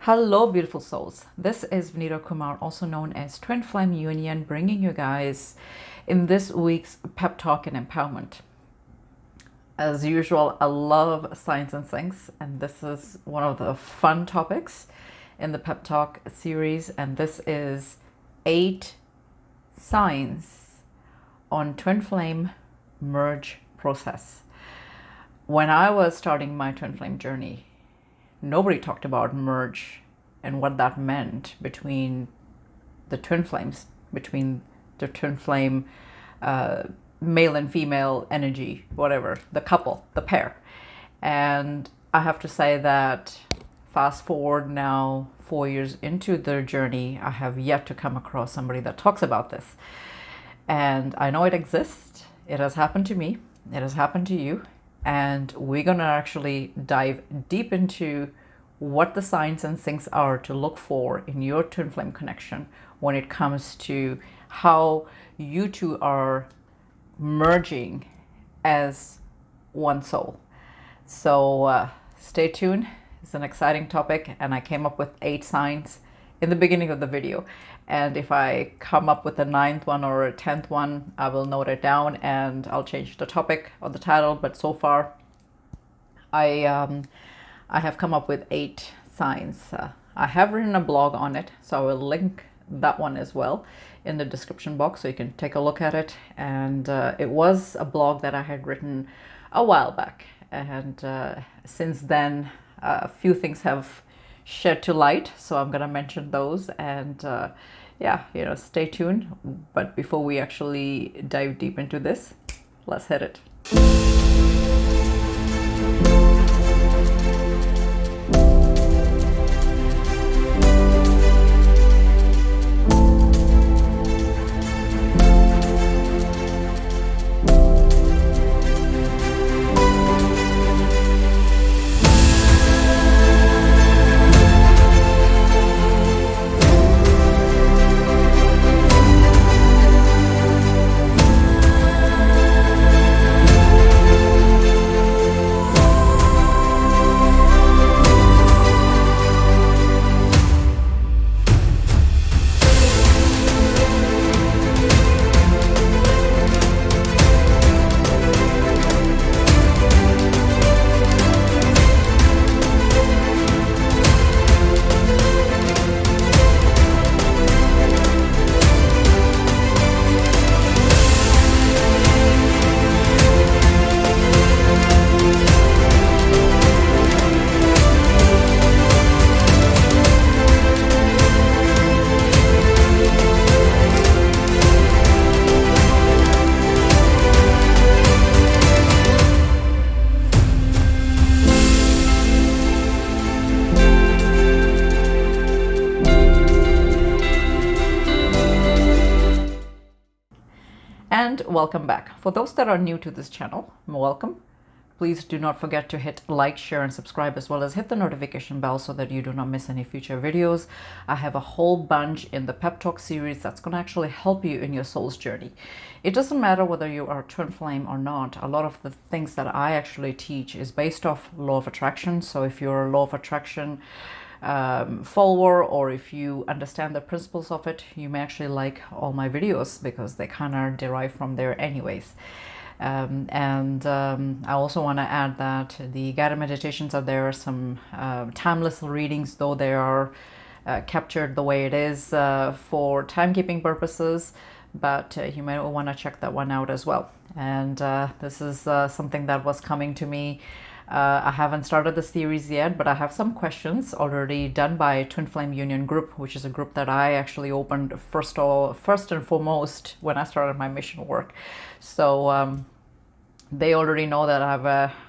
Hello, beautiful souls. This is Vanita Kumar, also known as Twinflameunion, bringing you guys in this week's pep talk and empowerment. As usual, I love science and things, and this is one of the fun topics in the pep talk series, and this is 8 signs on twin flame merge process. When I was starting my twin flame journey, nobody talked about merge and what that meant between the twin flames, between the twin flame male and female energy, whatever, the couple, the pair. And I have to say that fast forward now 4 years into their journey, I have yet to come across somebody that talks about this. And I know it exists. It has happened to me. It has happened to you. And we're going to actually dive deep into what the signs and things are to look for in your twin flame connection when it comes to how you two are merging as one soul. So stay tuned. It's an exciting topic, and I came up with 8 signs in the beginning of the video. And if I come up with a 9th one or a 10th one, I will note it down and I'll change the topic or the title. But so far, I have come up with 8 signs. I have written a blog on it, so I will link that one as well in the description box so you can take a look at it. And it was a blog that I had written a while back. And since then, a few things have shed to light, so I'm gonna mention those. And yeah, stay tuned. But before we actually dive deep into this, let's hit it. And welcome back. For those that are new to this channel, welcome. Please do not forget to hit like, share, and subscribe, as well as hit the notification bell so that you do not miss any future videos. I have a whole bunch in the pep talk series that's going to actually help you in your soul's journey. It doesn't matter whether you are twin flame or not. A lot of the things that I actually teach is based off law of attraction. So if you're a law of attraction follower, or if you understand the principles of it, you may actually like all my videos because they kind of derive from there anyways. I also want to add that the guided meditations are there, some timeless readings, though they are captured the way it is for timekeeping purposes, but you may want to check that one out as well. And this is something that was coming to me. I haven't started the series yet, but I have some questions already done by Twinflameunion group, which is a group that I actually opened first and foremost when I started my mission work. So they already know that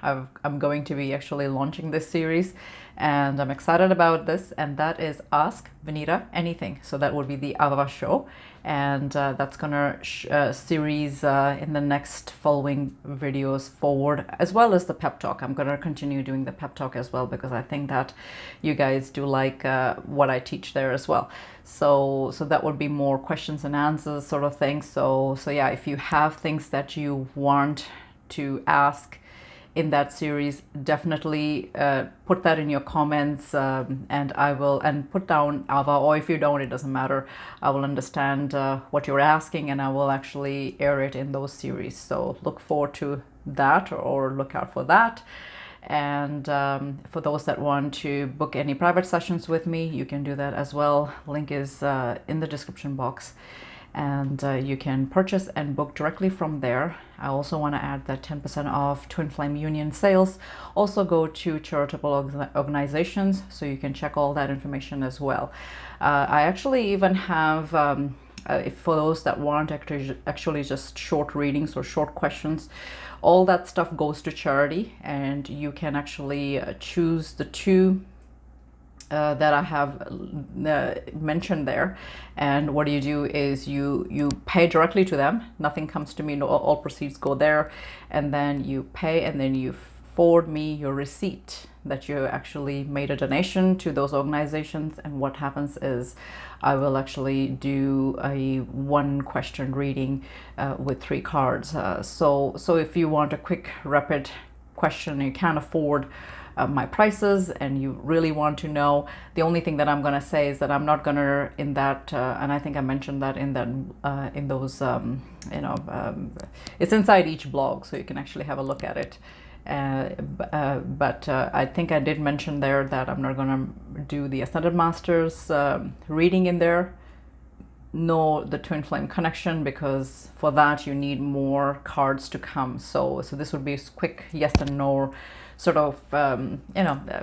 I'm going to be actually launching this series, and I'm excited about this, and that is Ask Vanita Anything. So that would be the Ava show, and that's gonna series in the next following videos forward, as well as the pep talk. I'm gonna continue doing the pep talk as well, because I think that you guys do like what I teach there as well. So that would be more questions and answers sort of thing. So yeah, if you have things that you want to ask in that series, definitely put that in your comments, and I will, and put down Ava, or if you don't, it doesn't matter. I will understand what you're asking, and I will actually air it in those series. So look forward to that, or look out for that. And for those that want to book any private sessions with me, you can do that as well. Link is in the description box, and you can purchase and book directly from there. I also want to add that 10% off Twinflameunion sales also go to charitable organizations, so you can check all that information as well. I actually even have, for those that want actually just short readings or short questions, all that stuff goes to charity, and you can actually choose the two that I have mentioned there. And what you do is you pay directly to them. Nothing comes to me. No, all proceeds go there, and then you pay, and then you forward me your receipt that you actually made a donation to those organizations. And what happens is I will actually do a 1 question reading with 3 cards. So if you want a quick, rapid question, you can't afford my prices, and you really want to know, the only thing that I'm going to say is that I'm not going to, in that, and I think I mentioned that in that, in those, it's inside each blog, so you can actually have a look at it. But I think I did mention there that I'm not going to do the Ascended Masters reading in there, nor the Twin Flame connection, because for that you need more cards to come. So this would be a quick yes and no sort of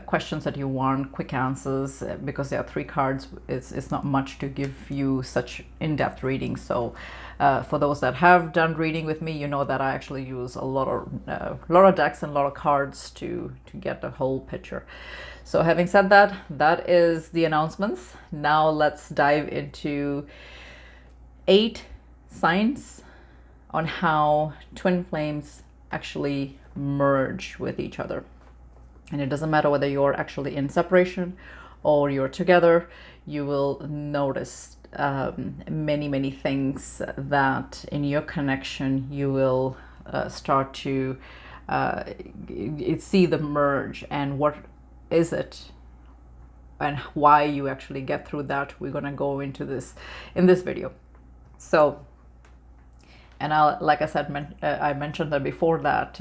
questions that you want, quick answers, because there are 3 cards. It's not much to give you such in-depth reading. So for those that have done reading with me, you know that I actually use a lot of decks and a lot of cards to get the whole picture. So having said that, that is the announcements. Now let's dive into 8 signs on how twin flames actually merge with each other. And it doesn't matter whether you're actually in separation or you're together, you will notice many things that in your connection you will start to see the merge, and what is it and why you actually get through that. We're going to go into this in this video. So, and like I said, I mentioned that before, that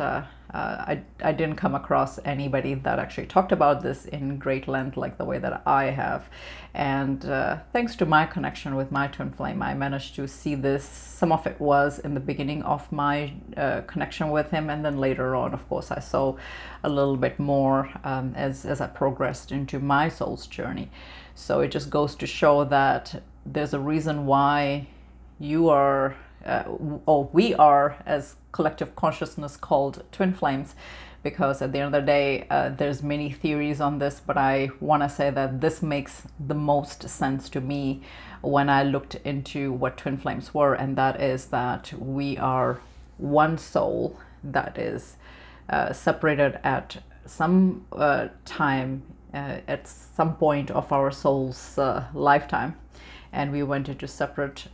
I didn't come across anybody that actually talked about this in great length like the way that I have. And thanks to my connection with my twin flame, I managed to see this. Some of it was in the beginning of my connection with him, and then later on, of course, I saw a little bit more as I progressed into my soul's journey. So it just goes to show that there's a reason why you are or we are, as collective consciousness, called twin flames, because at the end of the day, there's many theories on this, but I want to say that this makes the most sense to me when I looked into what twin flames were, and that is that we are one soul that is separated at some time, at some point of our soul's lifetime. And we went into separate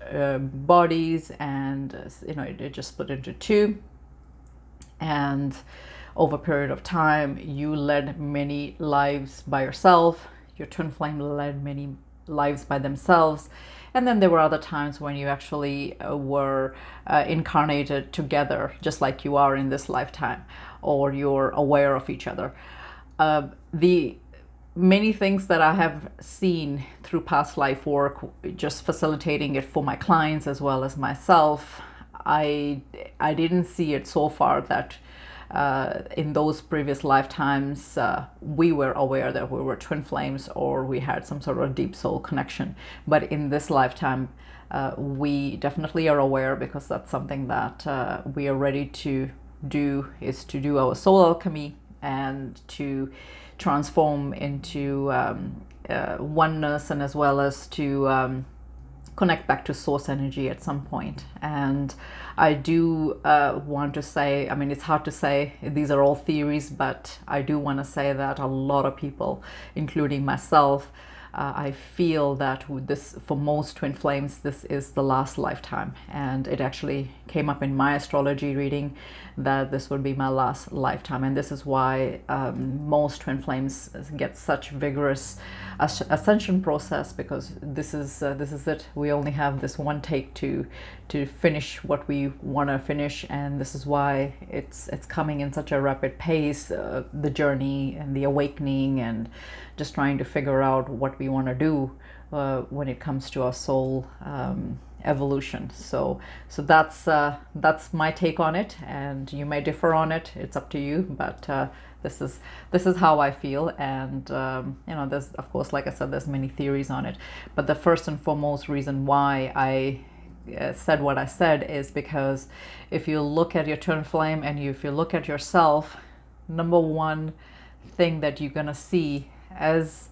bodies, and it just split into 2. And over a period of time, you led many lives by yourself. Your twin flame led many lives by themselves. And then there were other times when you actually were incarnated together, just like you are in this lifetime, or you're aware of each other. The many things that I have seen through past life work, just facilitating it for my clients as well as myself, I didn't see it so far that in those previous lifetimes we were aware that we were twin flames, or we had some sort of deep soul connection. But in this lifetime, we definitely are aware, because that's something that we are ready to do, is to do our soul alchemy and to transform into oneness, and as well as to connect back to source energy at some point. And I do want to say, I mean, it's hard to say, these are all theories, but I do want to say that a lot of people, including myself, I feel that this, for most twin flames, this is the last lifetime, and it actually came up in my astrology reading that this would be my last lifetime, and this is why most twin flames get such vigorous ascension process, because this is it. We only have this one take to finish what we want to finish, and this is why it's coming in such a rapid pace, the journey and the awakening, and just trying to figure out what we want to do when it comes to our soul evolution. So that's my take on it, and you may differ on it. It's up to you, but this is how I feel. And you know, there's, of course, like I said, there's many theories on it, but the first and foremost reason why I said what I said is because if you look at your twin flame and if you look at yourself, number one thing that you're gonna see as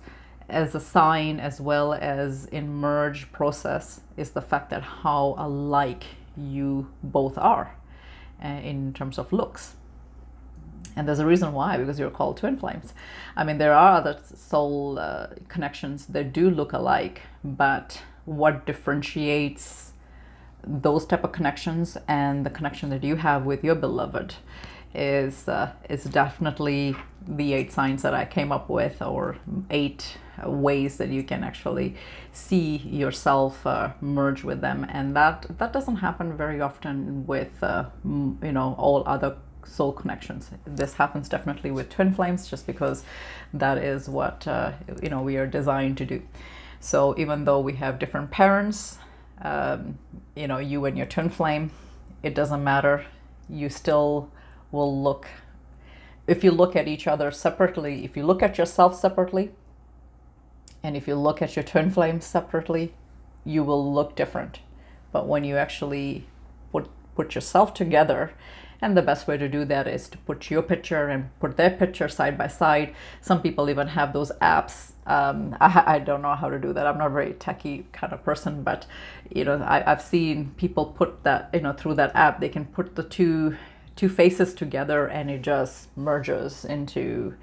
a sign, as well as in merge process, is the fact that how alike you both are in terms of looks. And there's a reason why, because you're called twin flames. I mean, there are other soul connections that do look alike, but what differentiates those type of connections and the connection that you have with your beloved is definitely the 8 signs that I came up with, or 8 ways that you can actually see yourself merge with them. And that doesn't happen very often with you know, all other soul connections. This happens definitely with twin flames, just because that is what you know, we are designed to do. So even though we have different parents, you know, you and your twin flame, it doesn't matter. You still will look, if you look at each other separately, if you look at yourself separately, and if you look at your twin flame separately, you will look different. But when you actually put yourself together, and the best way to do that is to put your picture and put their picture side by side. Some people even have those apps. I don't know how to do that. I'm not a very techie kind of person, but you know, I've seen people put that, you know, through that app, they can put the two faces together and it just merges into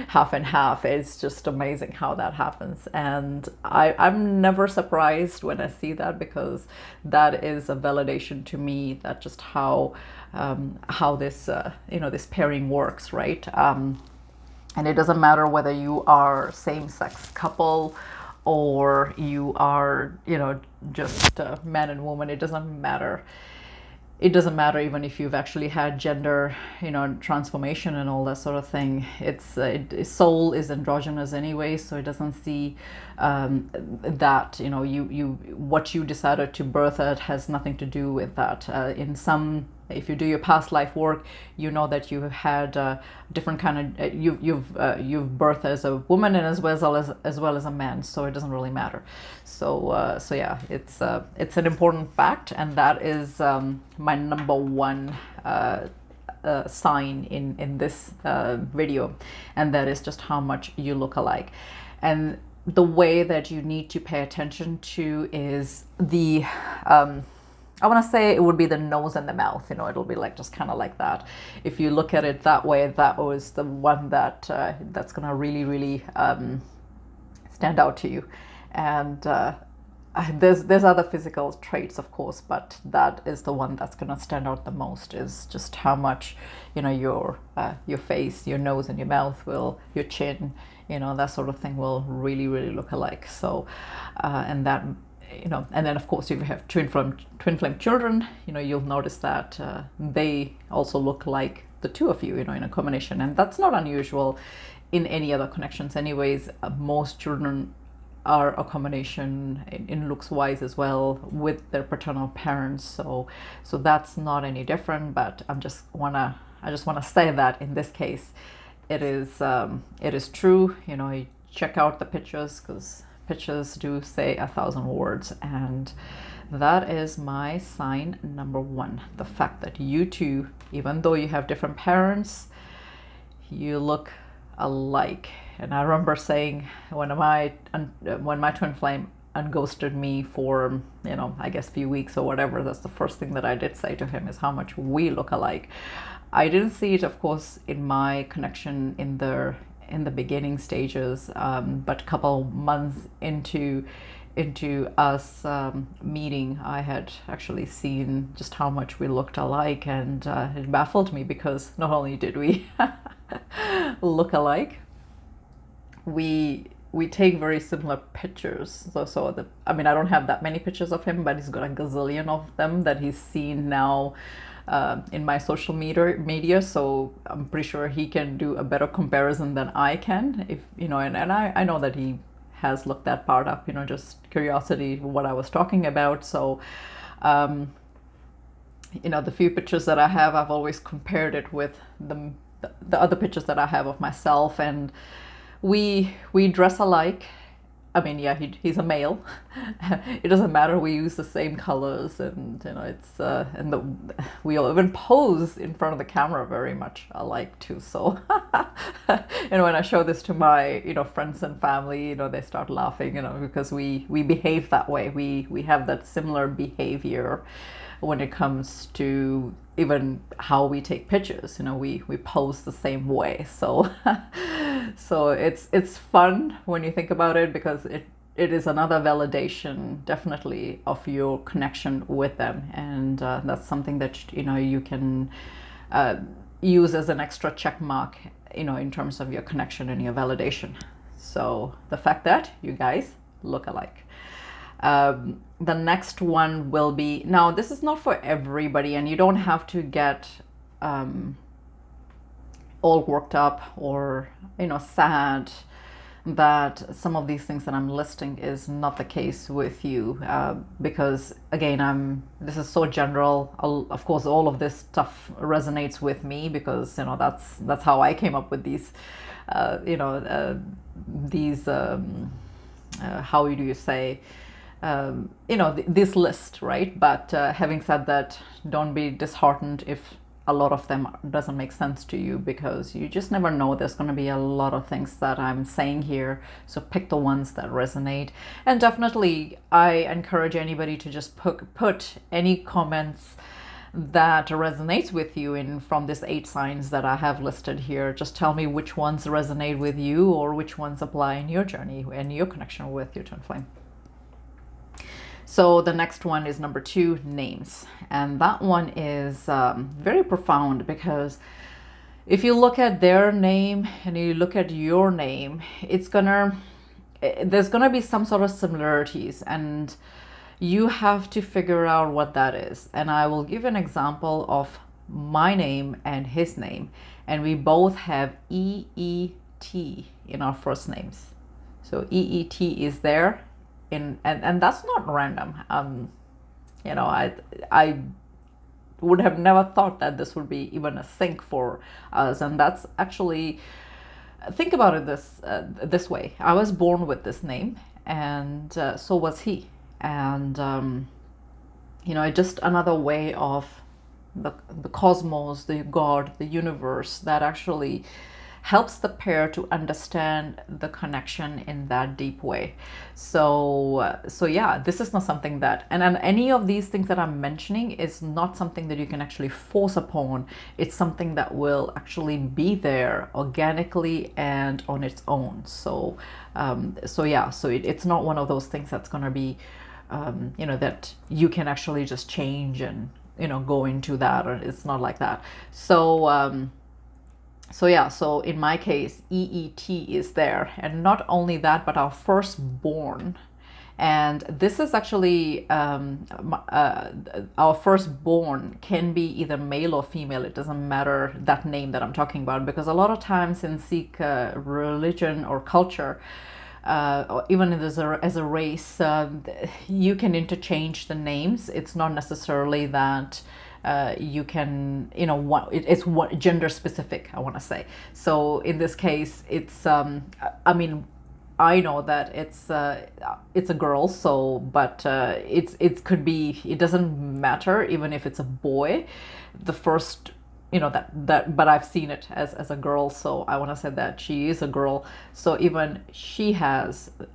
half and half. It's just amazing how that happens. And I'm never surprised when I see that, because that is a validation to me that just how this you know, this pairing works, right? And it doesn't matter whether you are same-sex couple or you are, you know, just man and woman. It doesn't matter. It doesn't matter even if you've actually had gender, you know, transformation and all that sort of thing. Soul is androgynous anyway, so it doesn't see that, you know, what you decided to birth at has nothing to do with that. If you do your past life work, you know that you have had different kind of you've birthed as a woman and as well as a man, so it doesn't really matter. So yeah, it's an important fact, and that is my number one sign in this video, and that is just how much you look alike. And the way that you need to pay attention to is the I want to say it would be the nose and the mouth. You know, it'll be like just kind of like that. If you look at it that way, that was the one that's gonna really stand out to you. And there's other physical traits, of course, but that is the one that's gonna stand out the most. Is just how much, you know, your face, your nose, and your mouth your chin, you know, that sort of thing will really look alike. So, and that. You know, and then of course if you have twin flame children, you know, you'll notice that they also look like the two of you, you know, in a combination, and that's not unusual in any other connections anyways. Most children are a combination in looks wise as well with their paternal parents, so that's not any different. But I just wanna say that in this case it is true. You know, you check out the pictures, because pictures do say 1,000 words, and that is my sign number one. The fact that you two, even though you have different parents, you look alike. And I remember saying when my twin flame unghosted me for, you know, I guess a few weeks or whatever, that's the first thing that I did say to him, is how much we look alike. I didn't see it, of course, in my connection in the in the beginning stages, but a couple months into us meeting, I had actually seen just how much we looked alike, and it baffled me because not only did we look alike, we take very similar pictures. I mean, I don't have that many pictures of him, but he's got a gazillion of them that he's seen now in my social media. So I'm pretty sure he can do a better comparison than I can. If you know, and I know that he has looked that part up. You know, just curiosity, what I was talking about. So. You know, the few pictures that I have, I've always compared it with the other pictures that I have of myself, and we dress alike. I mean, yeah, he's a male. It doesn't matter. We use the same colors, and you know, it's we all even pose in front of the camera very much alike too. So, and when I show this to my friends and family, they start laughing, because we behave that way. We have that similar behavior when it comes to even how we take pictures. We pose the same way. So so it's fun when you think about it, because it is another validation, definitely, of your connection with them, and that's something that you can use as an extra check mark, in terms of your connection and your validation. So the fact that you guys look alike. The next one will be, now this is not for everybody, and you don't have to get all worked up or sad that some of these things that I'm listing is not the case with you, because again, this is so general. Of course, all of this stuff resonates with me, because that's how I came up with these how do you say, this list, right? But having said that, don't be disheartened if a lot of them doesn't make sense to you, because you just never know. There's going to be a lot of things that I'm saying here, so pick the ones that resonate. And definitely, I encourage anybody to just put any comments that resonates with you from these 8 signs that I have listed here. Just tell me which ones resonate with you, or which ones apply in your journey and your connection with your twin flame. So the next one is number 2, names. And that one is very profound, because if you look at their name and you look at your name, there's gonna be some sort of similarities, and you have to figure out what that is. And I will give an example of my name and his name, and we both have EET in our first names. So EET is there. And that's not random. I would have never thought that this would be even a sync for us, and that's actually, think about it this way. I was born with this name, and so was he, and just another way of the cosmos, the God, the universe, that actually helps the pair to understand the connection in that deep way. So yeah, this is not something that, and any of these things that I'm mentioning is not something that you can actually force upon. It's something that will actually be there organically and on its own. So it's not one of those things that's going to be that you can actually just change and go into that, or it's not like that. So in my case, EET is there, and not only that, but our firstborn. And this is actually our firstborn can be either male or female. It doesn't matter that name that I'm talking about, because a lot of times in Sikh religion or culture, or even as a race, you can interchange the names. It's not necessarily that you can, it's gender specific, I want to say. So in this case, it's I know that it's a girl, so, but it could be, it doesn't matter even if it's a boy. The first, but I've seen it as a girl, so I want to say that she is a girl. So even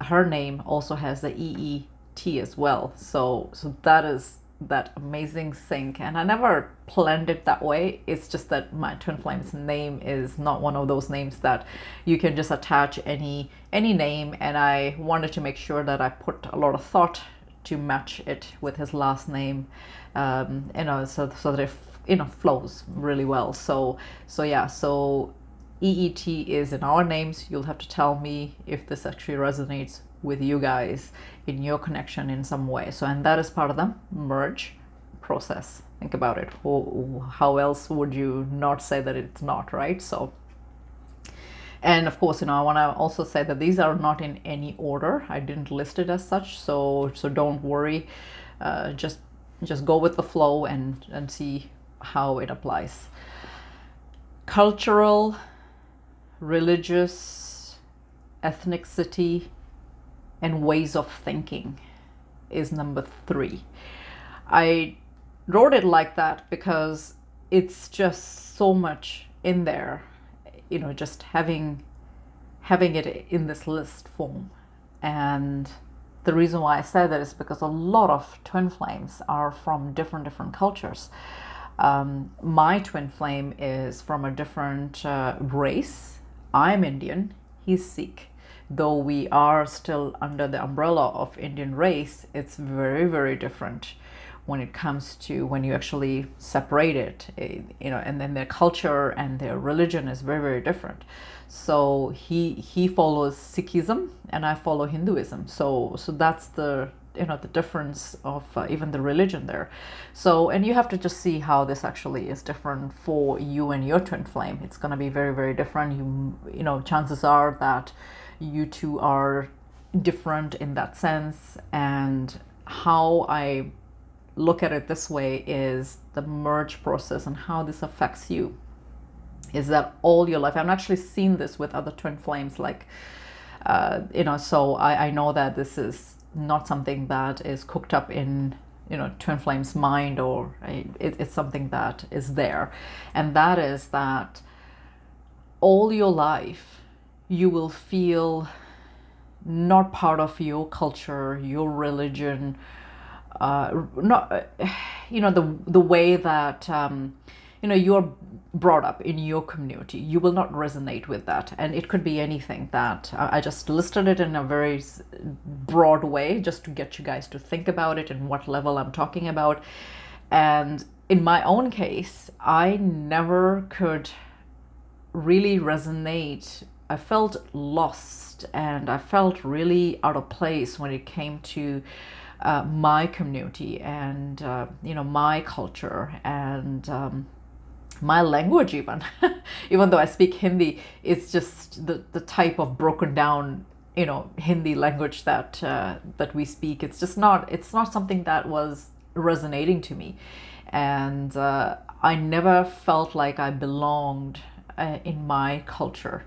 her name also has the EET as well. So that is that amazing sync. And I never planned it that way. It's just that my twin flame's name is not one of those names that you can just attach any name, and I wanted to make sure that I put a lot of thought to match it with his last name, so that it flows really well. So yeah, so EET is in our names. You'll have to tell me if this actually resonates with you guys in your connection in some way. So, and that is part of the merge process. Think about it. How else would you not say that it's not, right? So, and of course, I want to also say that these are not in any order. I didn't list it as such, so don't worry. Just go with the flow and see how it applies. Cultural, religious, ethnicity, and ways of thinking is number 3. I wrote it like that because it's just so much in there, just having it in this list form. And the reason why I say that is because a lot of twin flames are from different cultures. My twin flame is from a different race. I'm Indian, he's Sikh. Though we are still under the umbrella of Indian race, it's very, very different when it comes to when you actually separate it, and then their culture and their religion is very, very different. So he follows Sikhism and I follow Hinduism. So that's the difference of even the religion there. So, and you have to just see how this actually is different for you and your twin flame. It's going to be very, very different. Chances are that you two are different in that sense. And how I look at it this way is the merge process and how this affects you is that all your life, I've actually seen this with other twin flames, like so I know that this is not something that is cooked up in twin flame's mind, or it's something that is there. And that is that all your life you will feel not part of your culture, your religion, not the way that you're brought up in your community. You will not resonate with that, and it could be anything that I just listed it in a very broad way just to get you guys to think about it and what level I'm talking about. And in my own case, I never could really resonate. I felt lost and I felt really out of place when it came to my community and my culture and my language even. Even though I speak Hindi, it's just the type of broken down Hindi language that we speak. It's not something that was resonating to me, and I never felt like I belonged in my culture.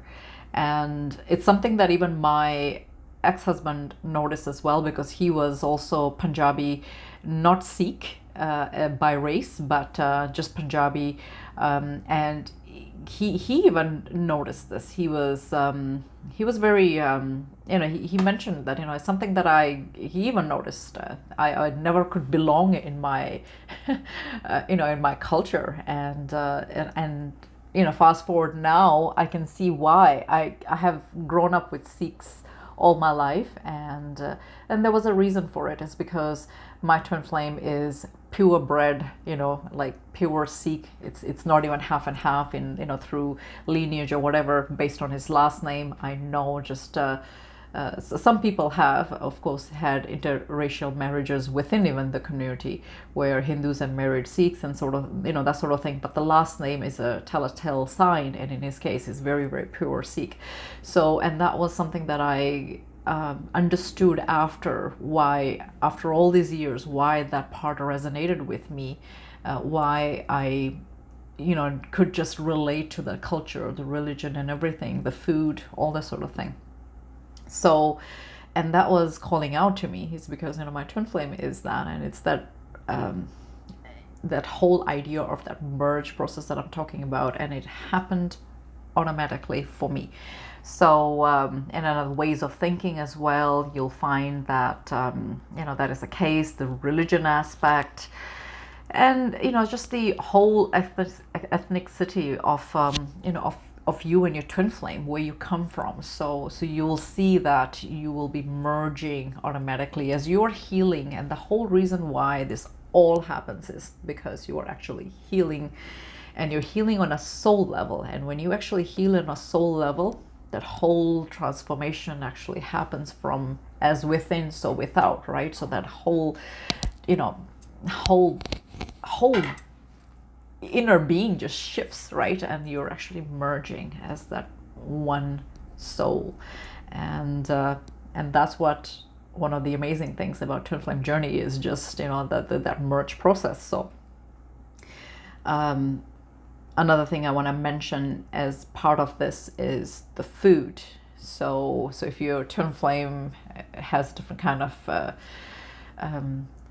And it's something that even my ex-husband noticed as well, because he was also Punjabi, not Sikh by race, but just Punjabi, and he even noticed this. He was very he mentioned that it's something that he even noticed. I never could belong in my in my culture, and fast forward now, I can see why. I have grown up with Sikhs all my life, and there was a reason for it. It's because my twin flame is purebred, like pure Sikh. It's not even half and half in through lineage or whatever based on his last name. I know just some people have, of course, had interracial marriages within even the community where Hindus have married Sikhs and sort of, that sort of thing. But the last name is a telltale sign, and in his case, is very, very pure Sikh. So, and that was something that I understood after all these years, why that part resonated with me, why I could just relate to the culture, the religion and everything, the food, all that sort of thing. So, and that was calling out to me, is because my twin flame is that, and it's that that whole idea of that merge process that I'm talking about, and it happened automatically for me. So, in other ways of thinking as well, you'll find that, that is the case, the religion aspect, and, just the whole ethnicity of, of you and your twin flame, where you come from. So you'll see that you will be merging automatically as you're healing. And the whole reason why this all happens is because you are actually healing, and you're healing on a soul level. And when you actually heal on a soul level, that whole transformation actually happens from as within, so without, right? So that whole, whole inner being just shifts, right? And you're actually merging as that one soul. And that's what one of the amazing things about twin flame journey is, just that merge process. So another thing I want to mention as part of this is the food. So if your twin flame has different kind of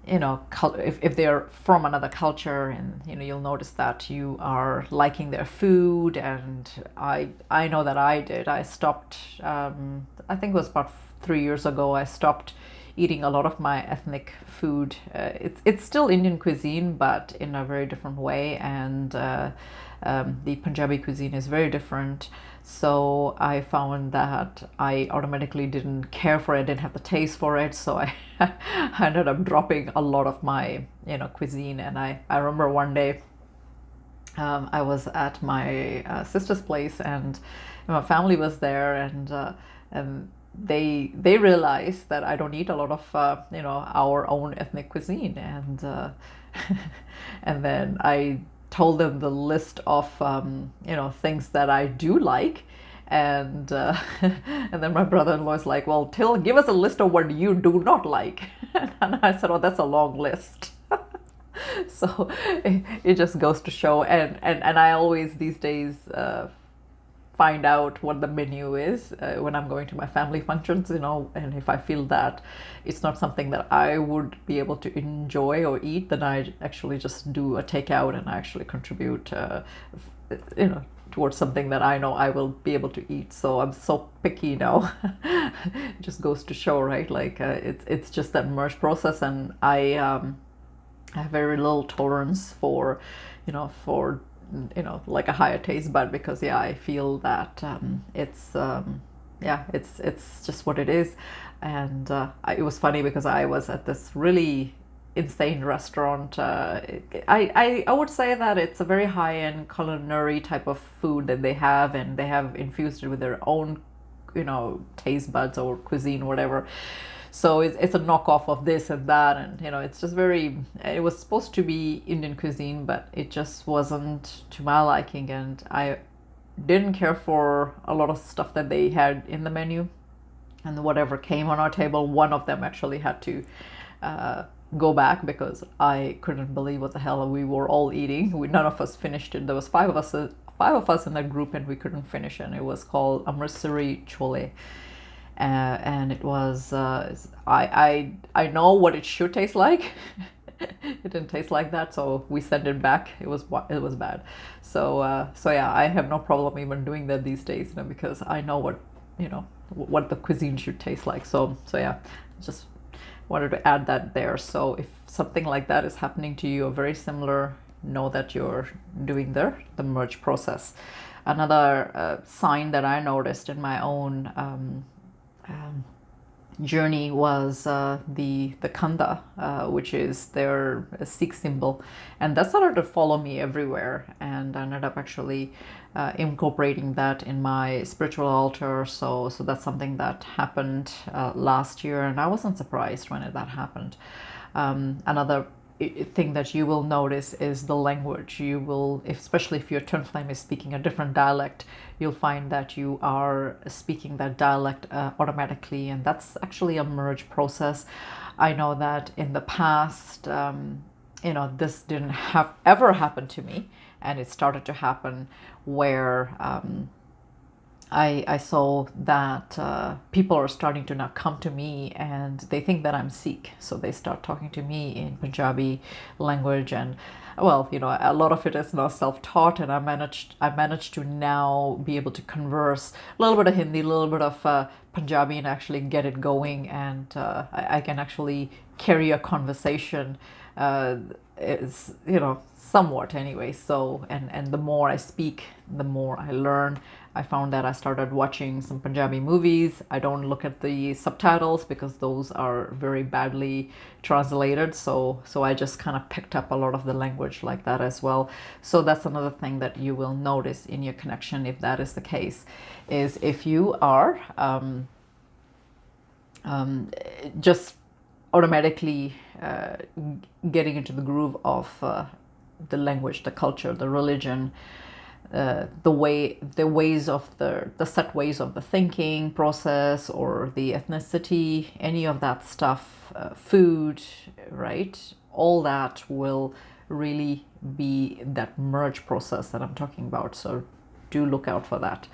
if they're from another culture, and you'll notice that you are liking their food. And I know that I stopped, I think it was about 3 years ago, I stopped eating a lot of my ethnic food. It's still Indian cuisine, but in a very different way. And the Punjabi cuisine is very different. So I found that I automatically didn't care for it, didn't have the taste for it. So I ended up dropping a lot of my, cuisine. And I remember one day I was at my sister's place, and my family was there, and they realized that I don't eat a lot of our own ethnic cuisine. And and then I told them the list of things that I do like. And and then my brother-in-law is like, well, give us a list of what you do not like. And I said, oh, that's a long list. So it just goes to show. And I always these days find out what the menu is when I'm going to my family functions, and if I feel that it's not something that I would be able to enjoy or eat, then I actually just do a takeout, and I actually contribute, towards something that I know I will be able to eat. So I'm so picky now. It just goes to show, right? Like it's just that merge process. And I have very little tolerance for, for like a higher taste bud, because I feel that it's just what it is. And it was funny because I was at this really insane restaurant. I would say that it's a very high-end culinary type of food that they have, and they have infused it with their own taste buds or cuisine, whatever. So it's a knockoff of this and that. And it's just it was supposed to be Indian cuisine, but it just wasn't to my liking. And I didn't care for a lot of stuff that they had in the menu. And whatever came on our table, one of them actually had to go back, because I couldn't believe what the hell we were all eating. None of us finished it. There was five of us in that group, and we couldn't finish it. And it was called Amritsari Chole. And it was I know what it should taste like. It didn't taste like that, so we sent it back. It was bad. So I have no problem even doing that these days, because I know what the cuisine should taste like. So just wanted to add that there. So if something like that is happening to you or very similar, know that you're doing the merge process. Another sign that I noticed in my own journey was the Kanda, which is their Sikh symbol, and that started to follow me everywhere. And I ended up actually incorporating that in my spiritual altar. So that's something that happened last year, and I wasn't surprised when that happened. Another thing that you will notice is the language. You will, especially if your twin flame is speaking a different dialect, you'll find that you are speaking that dialect automatically, and that's actually a merge process. I know that in the past, this didn't have ever happened to me, and it started to happen where I saw that people are starting to now come to me and they think that I'm Sikh. So they start talking to me in Punjabi language. And well, you know, a lot of it is now self-taught, and I managed to now be able to converse a little bit of Hindi, a little bit of Punjabi, and actually get it going. And I can actually carry a conversation. Is, you know, somewhat anyway. So and the more I speak, the more I learn. I found that I started watching some Punjabi movies. I don't look at the subtitles because those are very badly translated. So I just kind of picked up a lot of the language like that as well. So that's another thing that you will notice in your connection, if that is the case, is if you are just automatically getting into the groove of the language, the culture, the religion, the ways of the set ways of the thinking process, or the ethnicity, any of that stuff, food, right? All that will really be that merge process that I'm talking about. So do look out for that.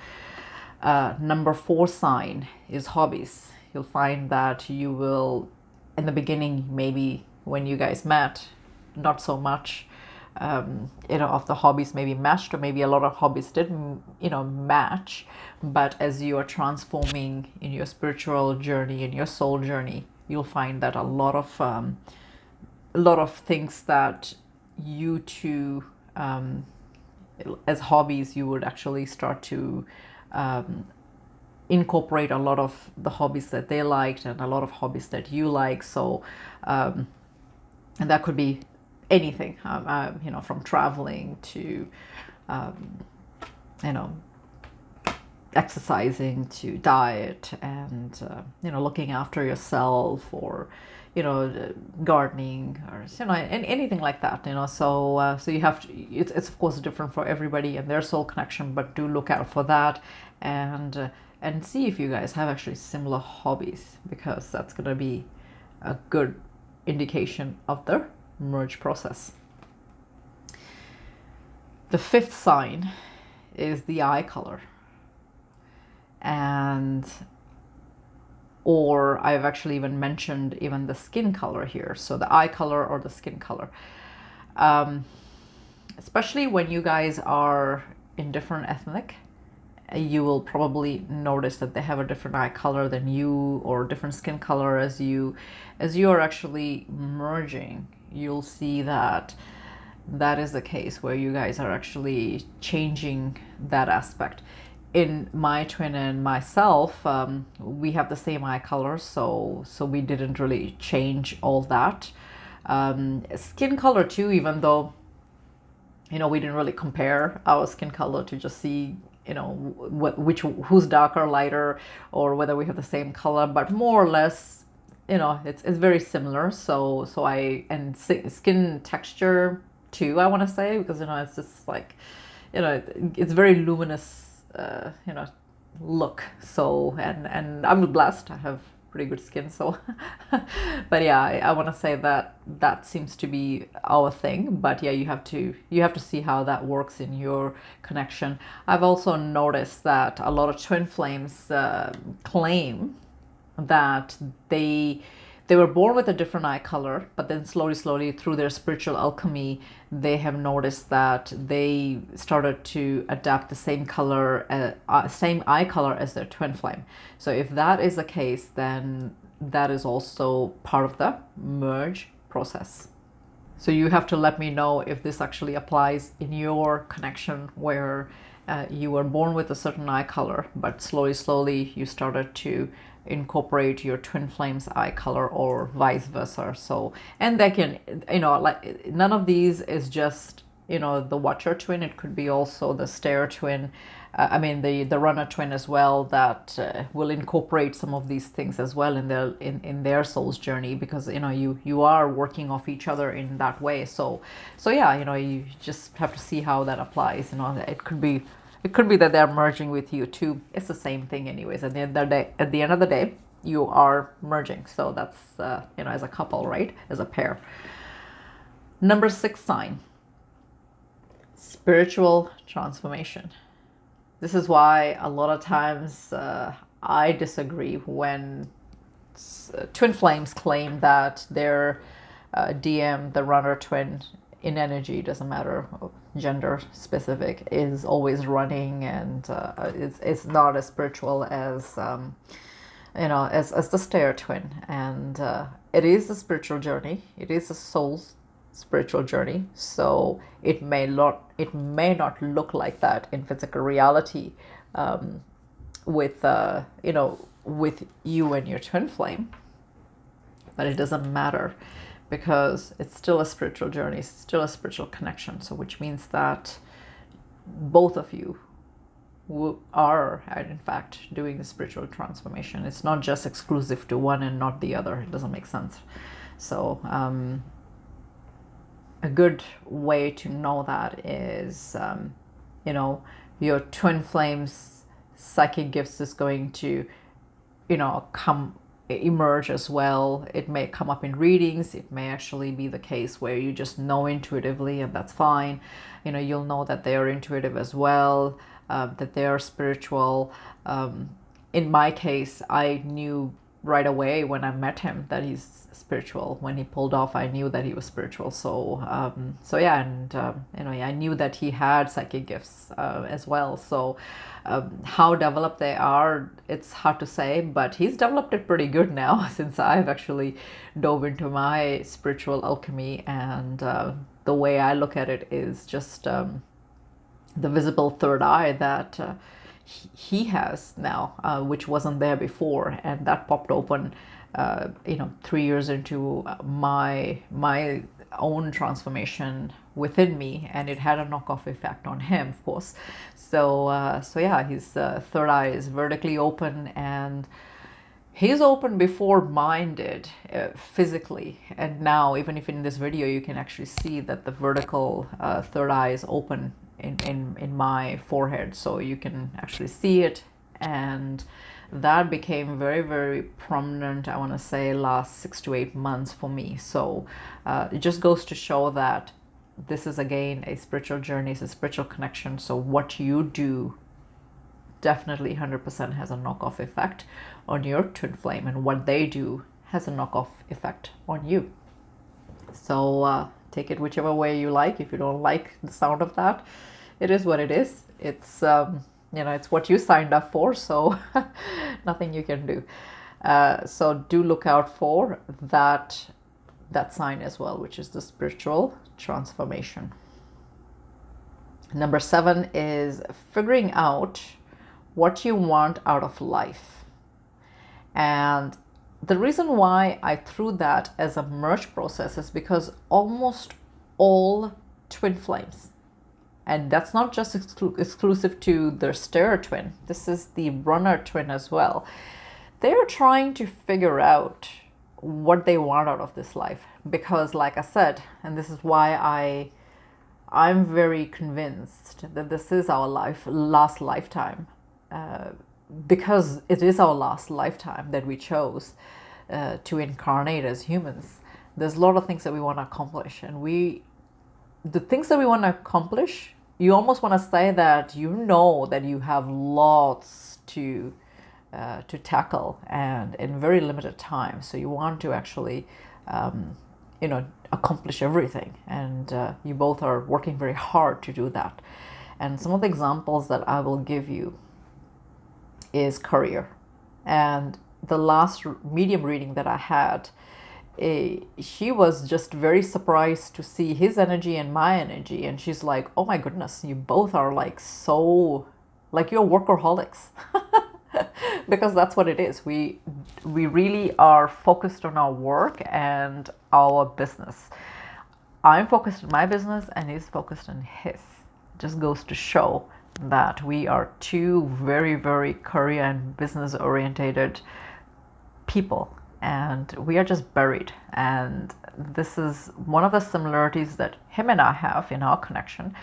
Number 4 sign is hobbies. You'll find that you will, in the beginning, maybe when you guys met, not so much, you know, of the hobbies maybe matched, or maybe a lot of hobbies didn't, you know, match. But as you are transforming in your spiritual journey, in your soul journey, you'll find that a lot of things that you two, as hobbies, you would actually start to incorporate a lot of the hobbies that they liked and a lot of hobbies that you like. So and that could be anything, you know, from traveling to you know, exercising, to diet, and you know, looking after yourself, or you know, gardening, or you know, anything like that, you know. So so you have to, it's of course different for everybody and their soul connection, but do look out for that. And see if you guys have actually similar hobbies, because that's going to be a good indication of the merge process. The 5th sign is the eye color, and or I've actually even mentioned even the skin color here. So the eye color or the skin color, especially when you guys are in different ethnic, you will probably notice that they have a different eye color than you, or different skin color. As you are actually merging, you'll see that that is the case, where you guys are actually changing that aspect. In my twin and myself, we have the same eye color, so we didn't really change all that. Skin color too, even though, you know, we didn't really compare our skin color to just see, you know, who's darker, lighter, or whether we have the same color, but more or less, you know, it's very similar. So and skin texture too, I want to say, because you know, it's just like, you know, it's very luminous, you know, look. So and I'm blessed, I have pretty good skin, so but yeah, I want to say that that seems to be our thing. But yeah, you have to see how that works in your connection. I've also noticed that a lot of twin flames claim that they were born with a different eye color, but then slowly through their spiritual alchemy, they have noticed that they started to adapt the same color, same eye color as their twin flame. So if that is the case, then that is also part of the merge process. So you have to let me know if this actually applies in your connection, where you were born with a certain eye color, but slowly you started to incorporate your twin flames eye color, or vice versa. So, and they can, you know, like, none of these is just, you know, the watcher twin. It could be also the stair twin, I mean the runner twin as well, that will incorporate some of these things as well in their soul's journey, because you know, you are working off each other in that way. So yeah, you know, you just have to see how that applies. You know, it could be that they're merging with you too. It's the same thing anyways. At the end of the day, you are merging. So that's you know, as a couple, right? As a pair. Number 6 sign, spiritual transformation. This is why a lot of times I disagree when twin flames claim that their DM, the runner twin in energy, doesn't matter gender specific, is always running, and it's not as spiritual as as the stair twin. And it is a spiritual journey. It is a soul's spiritual journey. So it may not look like that in physical reality, with with you and your twin flame, but it doesn't matter, because it's still a spiritual journey, it's still a spiritual connection. So which means that both of you are in fact doing the spiritual transformation. It's not just exclusive to one and not the other. It doesn't make sense. So a good way to know that is your twin flames psychic gifts is going to emerge as well. It may come up in readings. It may actually be the case where you just know intuitively, and that's fine. You'll know that they are intuitive as well, that they are spiritual. In my case, I knew right away when I met him that he's spiritual. When he pulled off, I knew that he was spiritual. So yeah, and I knew that he had psychic gifts as well. So how developed they are, it's hard to say, but he's developed it pretty good now since I've actually dove into my spiritual alchemy. And the way I look at it is just the visible third eye that he has now, which wasn't there before, and that popped open 3 years into my own transformation within me, and it had a knockoff effect on him, of course. So yeah, his third eye is vertically open, and he's open before mine did, physically. And now, even if in this video you can actually see that the vertical third eye is open in my forehead, so you can actually see it. And that became very, very prominent, I want to say, last 6 to 8 months for me. So it just goes to show that this is, again, a spiritual journey. It's a spiritual connection. So what you do definitely 100% has a knockoff effect on your twin flame, and what they do has a knockoff effect on you. So take it whichever way you like. If you don't like the sound of that, it is what it is. It's it's what you signed up for, so nothing you can do. So do look out for that sign as well, which is the spiritual transformation. Number 7 is figuring out what you want out of life. And the reason why I threw that as a merge process is because almost all twin flames, and that's not just exclusive to their stair twin, this is the runner twin as well, they're trying to figure out what they want out of this life. Because like I said, and this is why I'm very convinced that this is our last lifetime, because it is our last lifetime that we chose to incarnate as humans. There's a lot of things that we want to accomplish, and the things that we want to accomplish, you almost want to say that that you have lots to tackle, and in very limited time. So you want to actually accomplish everything, and you both are working very hard to do that. And some of the examples that I will give you is career. And the last medium reading that I had, she was just very surprised to see his energy and my energy, and she's like, oh my goodness, you both are like you're workaholics. Because that's what it is. We really are focused on our work and our business. I'm focused on my business and he's focused on his. It just goes to show that we are two very, very career and business orientated people, and we are just buried. And this is one of the similarities that him and I have in our connection,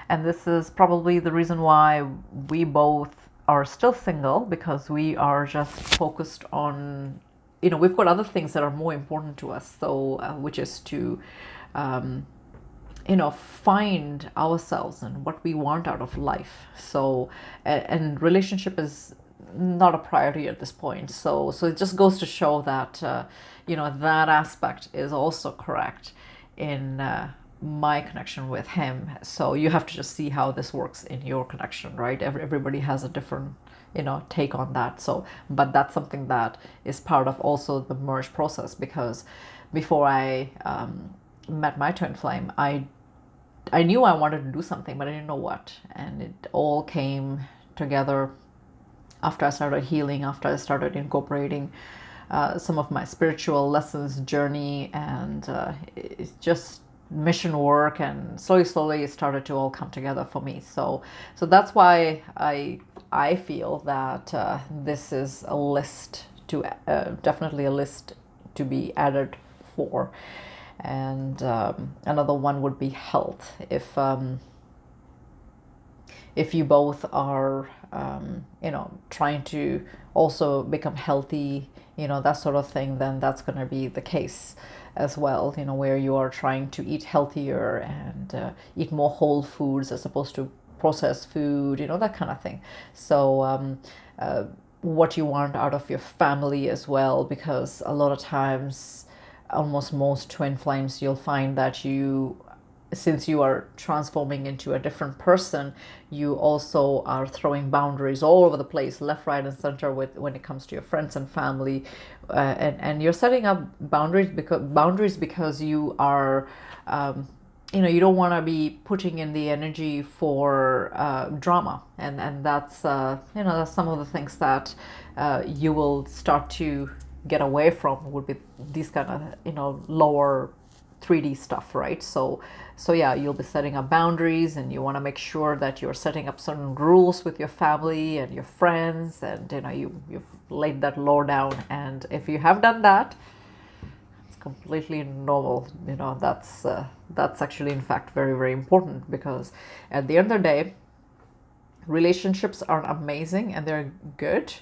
and this is probably the reason why we both are still single, because we are just focused on, we've got other things that are more important to us, so which is to find ourselves and what we want out of life. So and relationship is not a priority at this point. So it just goes to show that that aspect is also correct in my connection with him. So you have to just see how this works in your connection, right? Everybody has a different take on that. So but that's something that is part of also the merge process, because before I met my twin flame, I knew I wanted to do something, but I didn't know what. And it all came together after I started healing, after I started incorporating some of my spiritual lessons, journey, and it's just mission work, and slowly it started to all come together for me. So that's why I feel that this is a list to definitely a list to be added for. And another one would be health. If you both are trying to also become healthy, that sort of thing, then that's going to be the case as well, where you are trying to eat healthier and eat more whole foods as opposed to processed food, that kind of thing. So what you want out of your family as well, because a lot of times, almost most twin flames, you'll find that since you are transforming into a different person, you also are throwing boundaries all over the place, left, right, and center, when it comes to your friends and family, and you're setting up boundaries because you are, you don't want to be putting in the energy for drama, and that's that's some of the things that you will start to get away from, would be these kind of lower 3D stuff, right? So yeah, you'll be setting up boundaries, and you want to make sure that you're setting up certain rules with your family and your friends, and you've laid that law down. And if you have done that, it's completely normal. That's actually, in fact, very, very important, because at the end of the day, relationships are amazing and they're good,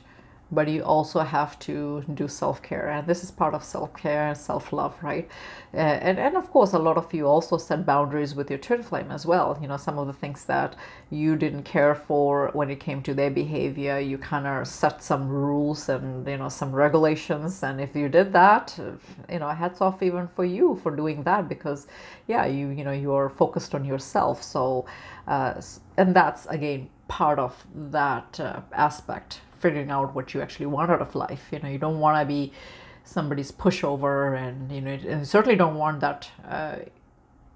but you also have to do self-care, and this is part of self-care, self-love, right? And of course, a lot of you also set boundaries with your twin flame as well. Some of the things that you didn't care for when it came to their behavior, you kind of set some rules and some regulations, and if you did that, hats off even for you for doing that, because yeah, you're focused on yourself. So and that's again part of that aspect, figuring out what you actually want out of life. You don't want to be somebody's pushover, and and you certainly don't want that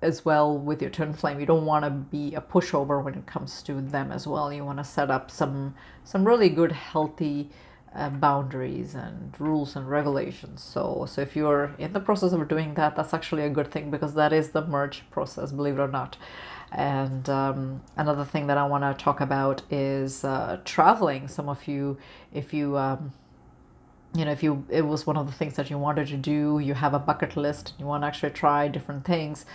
as well with your twin flame. You don't want to be a pushover when it comes to them as well. You want to set up some really good, healthy boundaries and rules and regulations. So if you're in the process of doing that, that's actually a good thing, because that is the merge process, believe it or not. And another thing that I want to talk about is traveling. Some of you, if it was one of the things that you wanted to do, you have a bucket list, you want to actually try different things.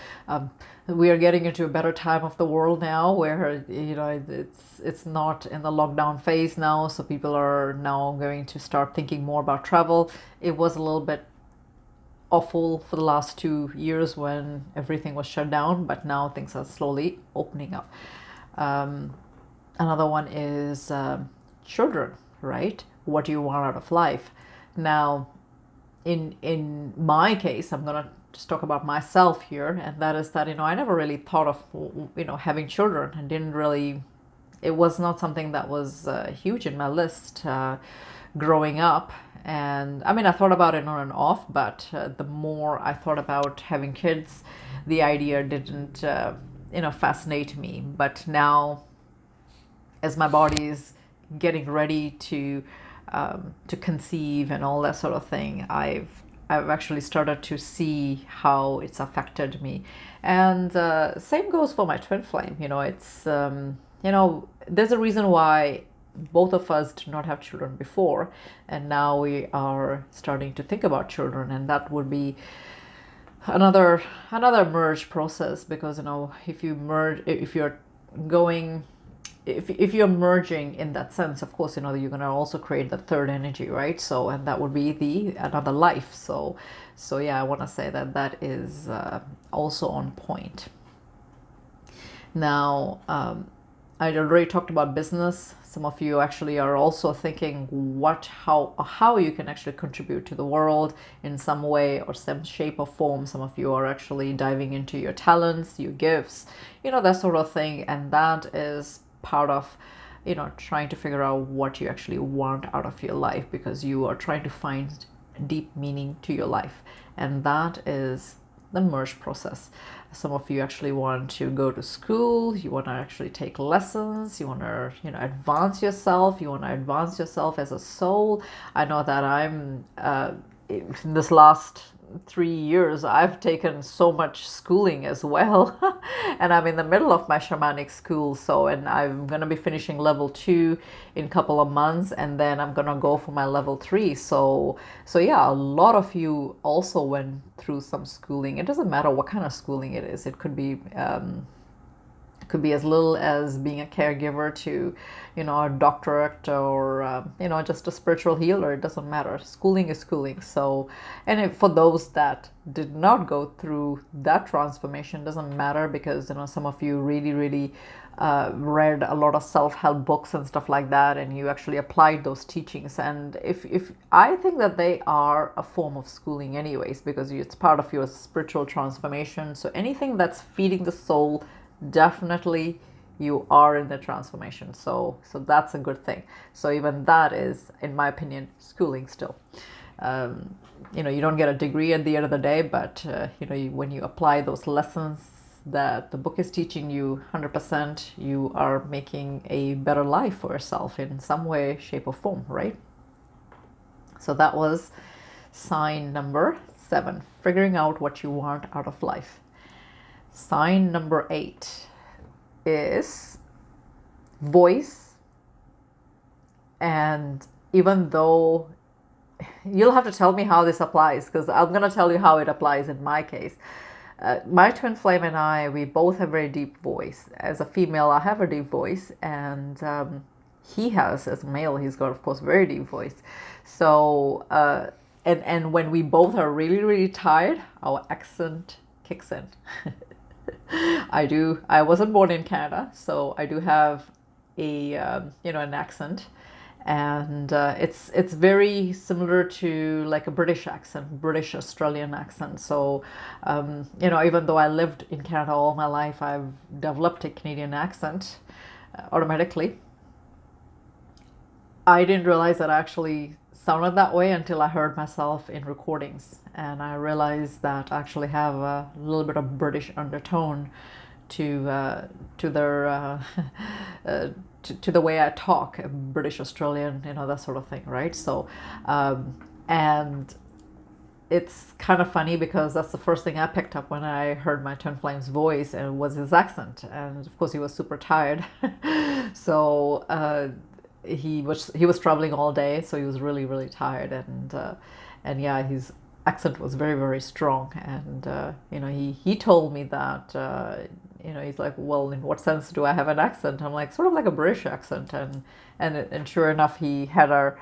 We are getting into a better time of the world now, where it's not in the lockdown phase now, so people are now going to start thinking more about travel. It was a little bit awful for the last 2 years when everything was shut down, but now things are slowly opening up. Another one is children, right? What do you want out of life? Now, in my case, I'm gonna just talk about myself here, and that is that I never really thought of having children, and didn't really. It was not something that was huge in my list growing up. And I mean, I thought about it on and off, but the more I thought about having kids, the idea didn't fascinate me. But now, as my body is getting ready to conceive and all that sort of thing, I've actually started to see how it's affected me. And same goes for my twin flame. It's there's a reason why both of us did not have children before, and now we are starting to think about children, and that would be another merge process. Because if you merge, if you're merging in that sense, of course, you're going to also create the third energy, right? So, and that would be another life. So yeah, I want to say that is also on point. Now, I already talked about business. Some of you actually are also thinking how you can actually contribute to the world in some way or some shape or form. Some of you are actually diving into your talents, your gifts, that sort of thing. And that is part of, trying to figure out what you actually want out of your life, because you are trying to find deep meaning to your life. And that is the merge process. Some of you actually want to go to school, you want to actually take lessons, you want to advance yourself, you want to advance yourself as a soul. I know that I'm in this last 3 years I've taken so much schooling as well. And I'm in the middle of my shamanic school, and I'm going to be finishing level 2 in a couple of months, and then I'm going to go for my level 3. So yeah, a lot of you also went through some schooling. It doesn't matter what kind of schooling it is. It could be as little as being a caregiver to, a doctorate, or, just a spiritual healer. It doesn't matter. Schooling is schooling. So, and for those that did not go through that transformation, doesn't matter, because, some of you really, really read a lot of self-help books and stuff like that, and you actually applied those teachings. And if I think that they are a form of schooling anyways, because it's part of your spiritual transformation. So anything that's feeding the soul, definitely you are in the transformation. So that's a good thing. So even that is, in my opinion, schooling still. You don't get a degree at the end of the day, but when you apply those lessons that the book is teaching you, 100%, you are making a better life for yourself in some way, shape, or form, right? So that was sign number 7, figuring out what you want out of life. Sign number 8 is voice. And even though you'll have to tell me how this applies, because I'm going to tell you how it applies in my case. My twin flame and I, we both have very deep voice. As a female, I have a deep voice, and he has, as a male, he's got, of course, very deep voice. So, and when we both are really, really tired, our accent kicks in. I wasn't born in Canada, so I do have an accent, and it's very similar to like a British accent, British Australian accent. So even though I lived in Canada all my life, I've developed a Canadian accent automatically. I didn't realize that I actually sounded that way until I heard myself in recordings, and I realized that I actually have a little bit of British undertone to their to the way I talk, British Australian, that sort of thing, right? So, and it's kind of funny, because that's the first thing I picked up when I heard my twin flame's voice, and it was his accent, and of course he was super tired. So he was traveling all day, so he was really, really tired, and yeah, his accent was very, very strong. And he told me that he's like, well, in what sense do I have an accent? I'm like, sort of like a British accent. And sure enough, he had a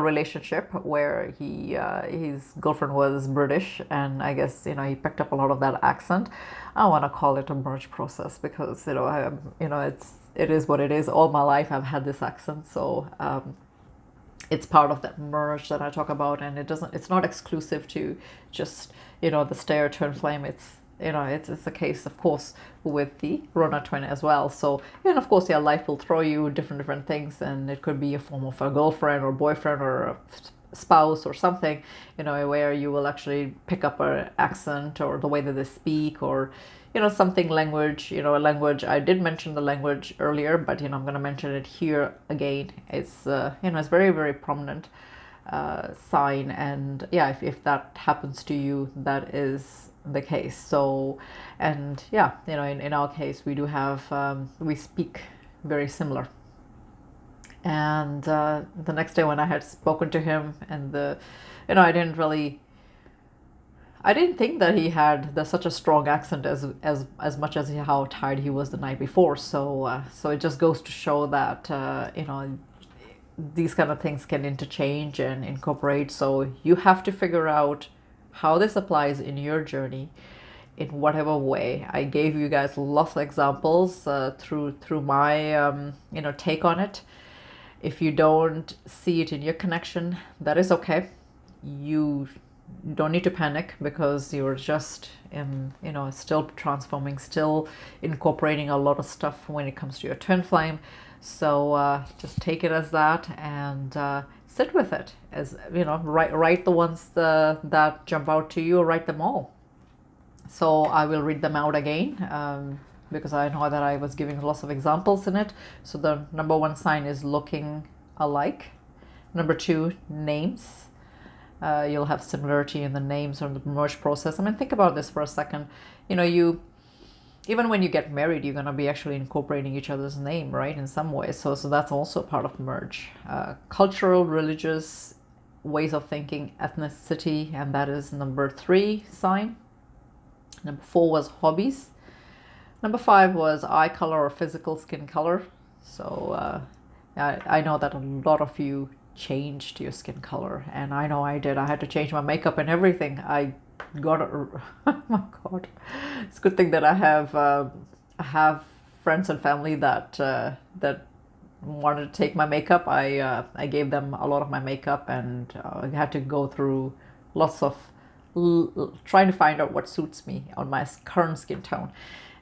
relationship where his girlfriend was British, and I guess he picked up a lot of that accent. I want to call it a merge process, because it is what it is. All my life I've had this accent, so it's part of that merge that I talk about, and it's not exclusive to just the Stair twin flame. It's a case, of course, with the Rona twin as well. So, and of course, life will throw you different things, and it could be a form of a girlfriend or boyfriend or a spouse or something, where you will actually pick up an accent or the way that they speak, or something language, a language. I did mention the language earlier, but I'm going to mention it here again. It's it's very, very prominent sign, and yeah, if that happens to you, that is the case. So, and yeah, in our case, we do have we speak very similar. And the next day when I had spoken to him, and I didn't think that he had such a strong accent as much as how tired he was the night before. So it just goes to show that these kind of things can interchange and incorporate. So you have to figure out how this applies in your journey, in whatever way. I gave you guys lots of examples through my take on it. If you don't see it in your connection, that is okay. You don't need to panic, because you're just still transforming, still incorporating a lot of stuff when it comes to your twin flame. So just take it as that, and sit with it. As write the ones that jump out to you, or write them all. So I will read them out again, because I know that I was giving lots of examples in it. So the number 1 sign is looking alike. Number 2, names. You'll have similarity in the names or the merge process. I mean, think about this for a second. Even when you get married, you're going to be actually incorporating each other's name, right, in some way. So that's also part of merge. Cultural, religious ways of thinking, ethnicity, and that is number 3 sign. Number 4 was hobbies. Number 5 was eye color or physical skin color. So I know that a lot of you changed your skin color, and I know I did. I had to change my makeup and everything. I got oh my god, it's a good thing that I have friends and family that wanted to take my makeup. I gave them a lot of my makeup, and I had to go through lots of trying to find out what suits me on my current skin tone.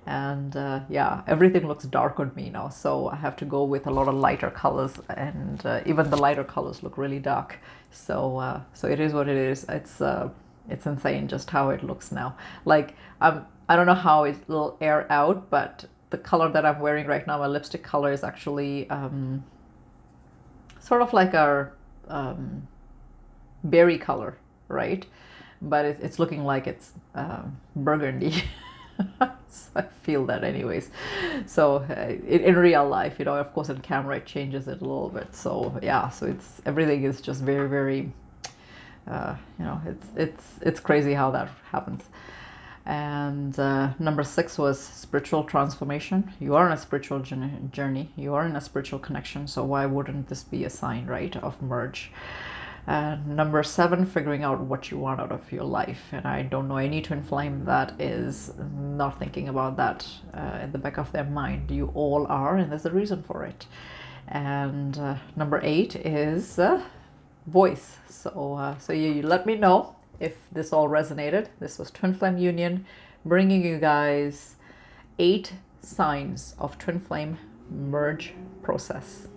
And yeah, everything looks dark on me now, so I have to go with a lot of lighter colors, and even the lighter colors look really dark. So it is what it is. It's insane just how it looks now. Like I don't know how it will air out, but the color that I'm wearing right now, my lipstick color, is actually sort of like our berry color, right? But it's looking like it's burgundy. So I feel that anyways. So in real life, of course in camera it changes it a little bit. So yeah, so everything is just very, very, it's crazy how that happens. And number 6 was spiritual transformation. You are on a spiritual journey. You are in a spiritual connection. So why wouldn't this be a sign, right, of merge? Number 7, figuring out what you want out of your life. And I don't know any twin flame that is not thinking about that in the back of their mind. You all are, and there's a reason for it. And number 8 is voice. So you let me know if this all resonated. This was Twin Flame Union, bringing you guys 8 signs of twin flame merge process.